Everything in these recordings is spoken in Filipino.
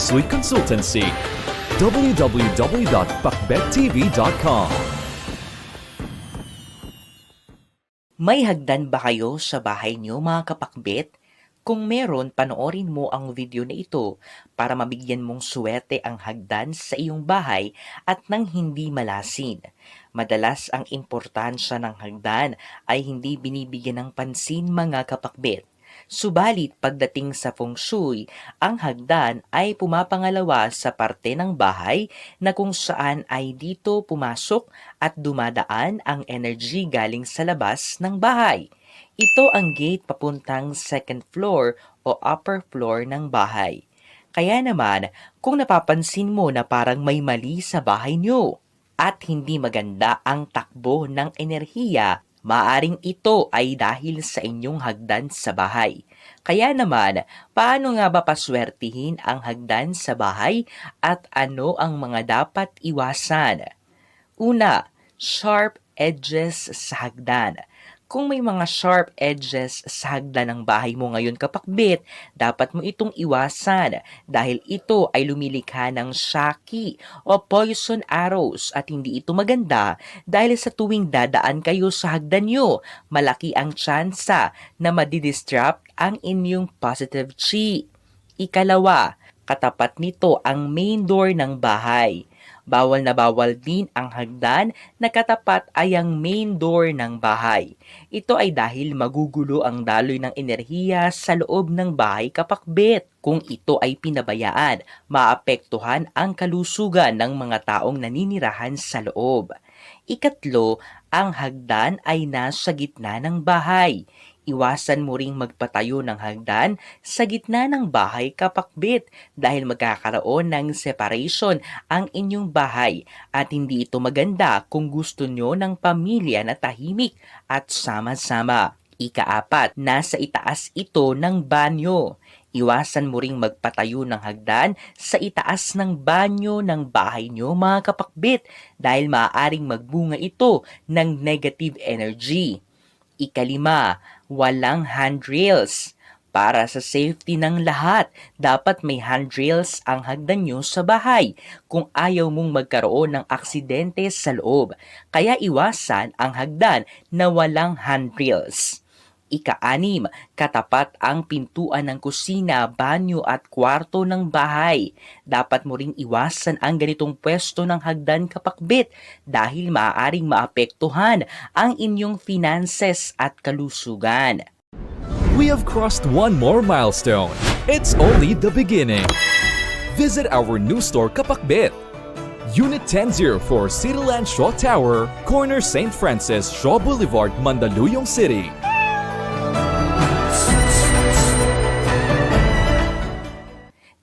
Sui Consultancy. www.pakbettv.com. May hagdan ba kayo sa bahay niyo mga kapakbet? Kung meron, panoorin mo ang video na ito para mabigyan mong swerte ang hagdan sa iyong bahay at nang hindi malasin. Madalas ang importansya ng hagdan ay hindi binibigyan ng pansin mga kapakbet. Subalit pagdating sa feng shui, ang hagdan ay pumapangalawa sa parte ng bahay na kung saan ay dito pumasok at dumadaan ang energy galing sa labas ng bahay. Ito ang gate papuntang second floor o upper floor ng bahay. Kaya naman, kung napapansin mo na parang may mali sa bahay nyo at hindi maganda ang takbo ng enerhiya, maaring ito ay dahil sa inyong hagdan sa bahay. Kaya naman, paano nga ba paswertihin ang hagdan sa bahay at ano ang mga dapat iwasan? Una, sharp edges sa hagdan. Kung may mga sharp edges sa hagdan ng bahay mo ngayon kapakbit, dapat mo itong iwasan dahil ito ay lumilikha ng shaki o poison arrows at hindi ito maganda dahil sa tuwing dadaan kayo sa hagdan nyo, malaki ang tsansa na madidistract ang inyong positive chi. Ikalawa, katapat nito ang main door ng bahay. Bawal na bawal din ang hagdan na katapat ay ang main door ng bahay. Ito ay dahil magugulo ang daloy ng enerhiya sa loob ng bahay kapakbet. Kung ito ay pinabayaan, maapektuhan ang kalusugan ng mga taong naninirahan sa loob. Ikatlo, ang hagdan ay nasa gitna ng bahay. Iwasan mo ring magpatayo ng hagdan sa gitna ng bahay kapakbit dahil magkakaroon ng separation ang inyong bahay at hindi ito maganda kung gusto nyo ng pamilya na tahimik at sama-sama. Ikaapat, nasa itaas ito ng banyo. Iwasan mo ring magpatayo ng hagdan sa itaas ng banyo ng bahay nyo mga kapakbit dahil maaaring magbunga ito ng negative energy. Ikalima, walang handrails. Para sa safety ng lahat, dapat may handrails ang hagdan nyo sa bahay kung ayaw mong magkaroon ng aksidente sa loob. Kaya iwasan ang hagdan na walang handrails. Ika-anim, katapat ang pintuan ng kusina, banyo at kwarto ng bahay. Dapat mo ring iwasan ang ganitong pwesto ng hagdan kapakbit dahil maaaring maapektuhan ang inyong finances at kalusugan. We have crossed one more milestone. It's only the beginning. Visit our new store Kapakbit. Unit 1004 Cityland Shaw Tower, corner St. Francis Shaw Boulevard, Mandaluyong City.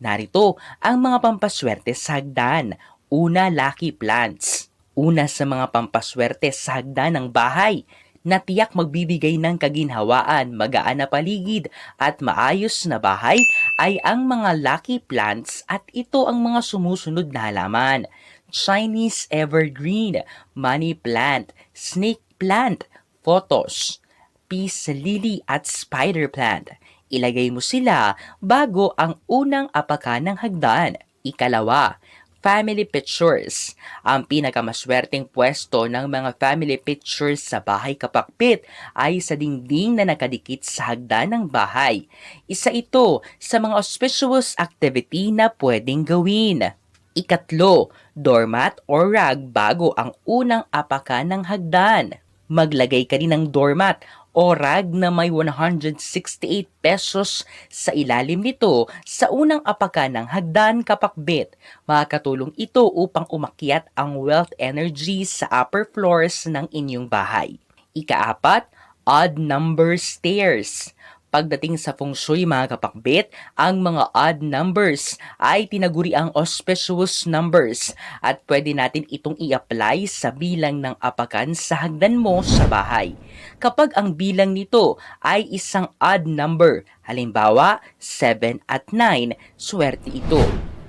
Narito ang mga pampaswerte sa hagdan. Una, lucky plants. Una sa mga pampaswerte sa hagdan ng bahay na tiyak magbibigay ng kaginhawaan, magaan na paligid at maayos na bahay ay ang mga lucky plants at ito ang mga sumusunod na halaman. Chinese evergreen, money plant, snake plant, photos, peace lily at spider plant. Ilagay mo sila bago ang unang apakan ng hagdan. Ikalawa, family pictures. Ang pinakamaswerteng pwesto ng mga family pictures sa bahay kapakbit ay sa dingding na nakadikit sa hagdan ng bahay. Isa ito sa mga auspicious activity na pwedeng gawin. Ikatlo, doormat or rug bago ang unang apakan ng hagdan. Maglagay ka rin ng doormat o rag na may 168 pesos sa ilalim nito sa unang apakan ng hagdan kapakbit. Makakatulong ito upang umakyat ang wealth energy sa upper floors ng inyong bahay. Ikaapat, odd number stairs. Pagdating sa feng shui mga kapakbit, ang mga odd numbers ay tinaguri ang auspicious numbers at pwede natin itong i-apply sa bilang ng apakan sa hagdan mo sa bahay. Kapag ang bilang nito ay isang odd number, halimbawa 7 at 9, swerte ito.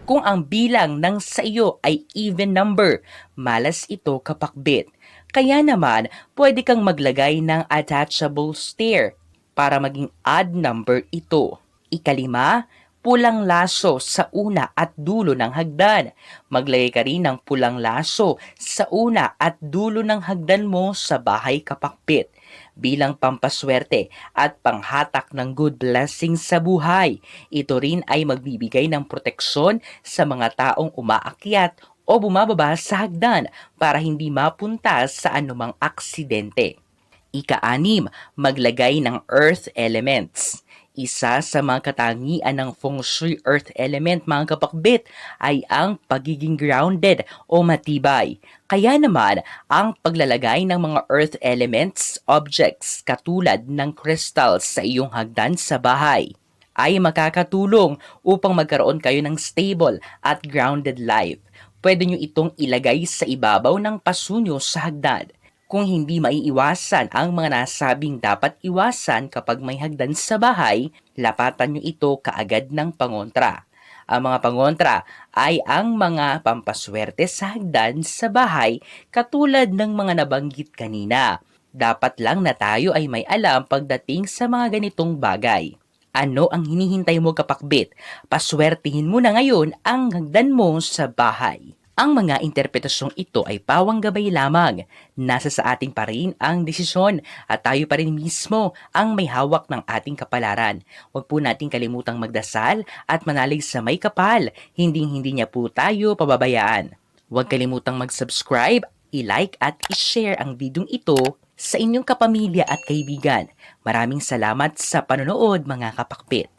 Kung ang bilang ng sa iyo ay even number, malas ito kapakbit. Kaya naman, pwede kang maglagay ng attachable stair para maging odd number ito. Ikalima, pulang laso sa una at dulo ng hagdan. Maglagay ka rin ng pulang laso sa una at dulo ng hagdan mo sa bahay kapakpit bilang pampaswerte at panghatak ng good blessings sa buhay. Ito rin ay magbibigay ng proteksyon sa mga taong umaakyat o bumababa sa hagdan para hindi mapunta sa anumang aksidente. Ika-anim, maglagay ng earth elements. Isa sa mga katangian ng feng shui earth element mga kapakbit ay ang pagiging grounded o matibay. Kaya naman, ang paglalagay ng mga earth elements objects katulad ng crystals sa iyong hagdan sa bahay ay makakatulong upang magkaroon kayo ng stable at grounded life. Pwede nyo itong ilagay sa ibabaw ng paso nyo sa hagdan. Kung hindi maiiwasan ang mga nasabing dapat iwasan kapag may hagdan sa bahay, lapatan nyo ito kaagad ng pangontra. Ang mga pangontra ay ang mga pampaswerte sa hagdan sa bahay katulad ng mga nabanggit kanina. Dapat lang na tayo ay may alam pagdating sa mga ganitong bagay. Ano ang hinihintay mo kapakbit? Paswertihin mo na ngayon ang hagdan mo sa bahay. Ang mga interpretasyong ito ay pawang gabay lamang. Nasa sa ating pa rin ang desisyon at tayo pa rin mismo ang may hawak ng ating kapalaran. Huwag po nating kalimutang magdasal at manalig sa may kapal. Hindi niya po tayo pababayaan. Huwag kalimutang mag-subscribe, i-like at i-share ang videong ito sa inyong kapamilya at kaibigan. Maraming salamat sa panonood mga kapakpit.